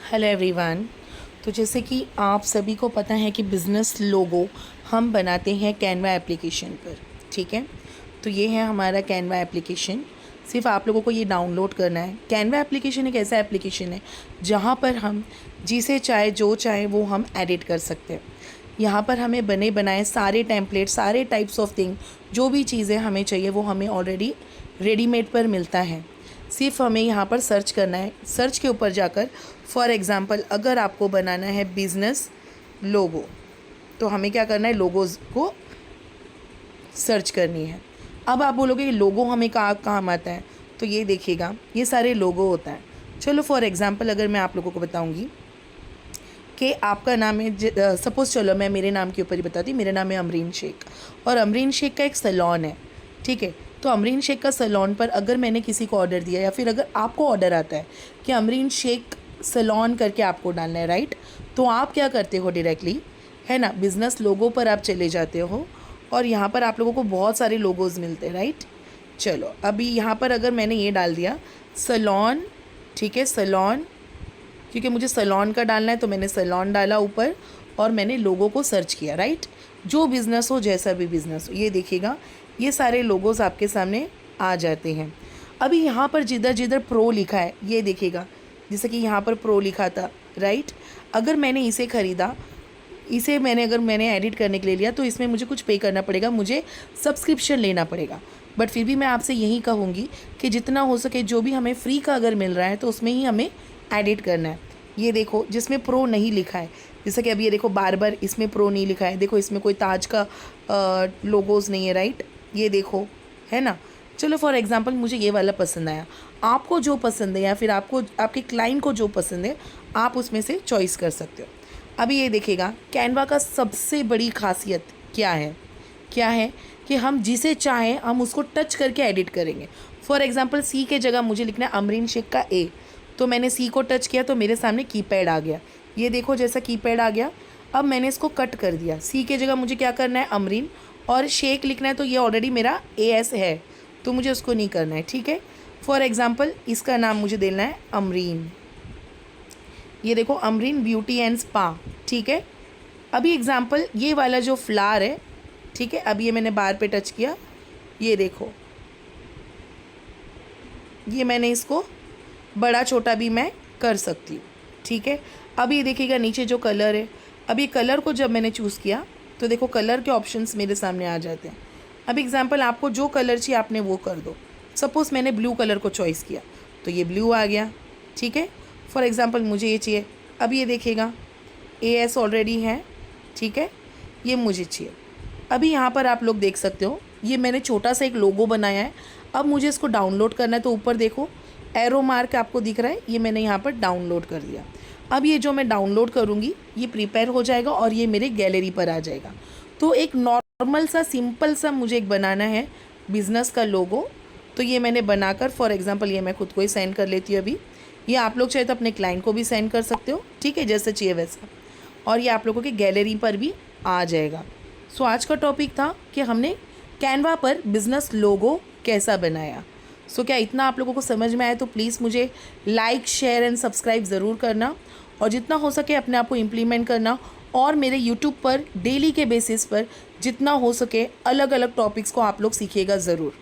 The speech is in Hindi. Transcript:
Hello everyone. तो जैसे कि आप सभी को पता है कि बिज़नेस लोगो हम बनाते हैं कैनवा एप्लीकेशन पर। ठीक है, तो ये है हमारा कैनवा एप्लीकेशन। सिर्फ आप लोगों को ये डाउनलोड करना है। कैनवा एप्लीकेशन एक ऐसा एप्लीकेशन है जहाँ पर हम जिसे चाहे जो चाहे वो हम एडिट कर सकते हैं। यहाँ पर हमें बने बनाए सारे टेम्पलेट, सारे टाइप्स ऑफ थिंग, जो भी चीज़ें हमें चाहिए वो हमें ऑलरेडी रेडीमेड पर मिलता है। सिर्फ हमें यहाँ पर सर्च करना है। सर्च के ऊपर जाकर फॉर एग्ज़ाम्पल अगर आपको बनाना है बिज़नेस लोगो, तो हमें क्या करना है, लोगोज़ को सर्च करनी है। अब आप बोलोगे कि लोगो हमें कहाँ काम आता है, तो ये देखिएगा, ये सारे लोगो होता है। चलो फॉर एग्ज़ाम्पल अगर मैं आप लोगों को बताऊँगी कि आपका नाम है, सपोज़ चलो मैं मेरे नाम के ऊपर ही बताती हूँ। मेरा नाम है अमरीन शेख और अमरीन शेख का एक सैलून है। ठीक है, तो अमरीन शेख का सैलून पर अगर मैंने किसी को ऑर्डर दिया या फिर अगर आपको ऑर्डर आता है कि अमरीन शेख सैलून करके आपको डालना है, राइट, तो आप क्या करते हो डायरेक्टली, है ना, बिज़नेस लोगो पर आप चले जाते हो और यहाँ पर आप लोगों को बहुत सारे लोगोज़ मिलते हैं, राइट। चलो अभी यहाँ पर अगर मैंने ये डाल दिया सैलून, ठीक है, सैलून, क्योंकि मुझे सैलून का डालना है तो मैंने सैलून डाला ऊपर और मैंने लोगों को सर्च किया, राइट। जो बिज़नेस हो, जैसा भी बिज़नेस हो, ये देखिएगा ये सारे लोगोज़ आपके सामने आ जाते हैं। अभी यहाँ पर जिधर जिधर प्रो लिखा है ये देखिएगा, जैसे कि यहाँ पर प्रो लिखा था, राइट। अगर मैंने इसे ख़रीदा, इसे अगर मैंने एडिट करने के लिए लिया तो इसमें मुझे कुछ पे करना पड़ेगा, मुझे सब्सक्रिप्शन लेना पड़ेगा। बट फिर भी मैं आपसे यही कहूँगी कि जितना हो सके जो भी हमें फ्री का अगर मिल रहा है तो उसमें ही हमें एडिट करना है। ये देखो जिसमें प्रो नहीं लिखा है, जैसे कि अभी ये देखो बार इसमें प्रो नहीं लिखा है, देखो इसमें कोई ताज का लोगोज़ नहीं है, राइट, ये देखो, है ना। चलो फॉर एग्जांपल मुझे ये वाला पसंद आया, आपको जो पसंद है या फिर आपको आपके क्लाइंट को जो पसंद है आप उसमें से चॉइस कर सकते हो। अभी ये देखिएगा कैनवा का सबसे बड़ी खासियत क्या है कि हम जिसे चाहें हम उसको टच करके एडिट करेंगे। फॉर एग्जांपल सी के जगह मुझे लिखना है अमरीन शेख का ए, तो मैंने सी को टच किया तो मेरे सामने कीपैड आ गया। ये देखो जैसा कीपैड आ गया। अब मैंने इसको कट कर दिया, सी के जगह मुझे क्या करना है अमरीन, और शेख लिखना है तो ये ऑलरेडी मेरा एएस है तो मुझे उसको नहीं करना है। ठीक है, फॉर एग्जांपल इसका नाम मुझे देना है अमरीन, ये देखो अमरीन ब्यूटी एंड स्पा। ठीक है, अभी एग्जांपल ये वाला जो फ्लावर है, ठीक है, अब ये मैंने बार पे टच किया, ये देखो ये मैंने इसको बड़ा छोटा भी मैं कर सकती हूँ। ठीक है, अब ये देखिएगा नीचे जो कलर है, अब ये कलर को जब मैंने चूज़ किया तो देखो कलर के ऑप्शंस मेरे सामने आ जाते हैं। अब एग्जांपल आपको जो कलर चाहिए आपने वो कर दो। सपोज़ मैंने ब्लू कलर को चॉइस किया तो ये ब्लू आ गया। ठीक है, फॉर एग्जांपल मुझे ये चाहिए, अब ये देखिएगा एएस ऑलरेडी है, ठीक है, ये मुझे चाहिए। अभी यहाँ पर आप लोग देख सकते हो ये मैंने छोटा सा एक लोगो बनाया है। अब मुझे इसको डाउनलोड करना है तो ऊपर देखो एरो मार्क आपको दिख रहा है, ये मैंने यहाँ पर डाउनलोड कर दिया। अब ये जो मैं डाउनलोड करूँगी ये प्रिपेयर हो जाएगा और ये मेरे गैलरी पर आ जाएगा। तो एक नॉर्मल सा सिंपल सा मुझे एक बनाना है बिज़नेस का लोगो, तो ये मैंने बनाकर फॉर एग्जांपल ये मैं खुद को ही सेंड कर लेती हूँ। अभी ये आप लोग चाहे तो अपने क्लाइंट को भी सेंड कर सकते हो, ठीक है, जैसे चाहिए वैसा, और ये आप लोगों की गैलरी पर भी आ जाएगा। सो आज का टॉपिक था कि हमने कैनवा पर बिज़नेस लोगो कैसा बनाया। सो क्या इतना आप लोगों को समझ में आया? तो प्लीज़ मुझे लाइक, शेयर एंड सब्सक्राइब ज़रूर करना और जितना हो सके अपने आप को इम्प्लीमेंट करना, और मेरे यूट्यूब पर डेली के बेसिस पर जितना हो सके अलग अलग टॉपिक्स को आप लोग सीखिएगा ज़रूर।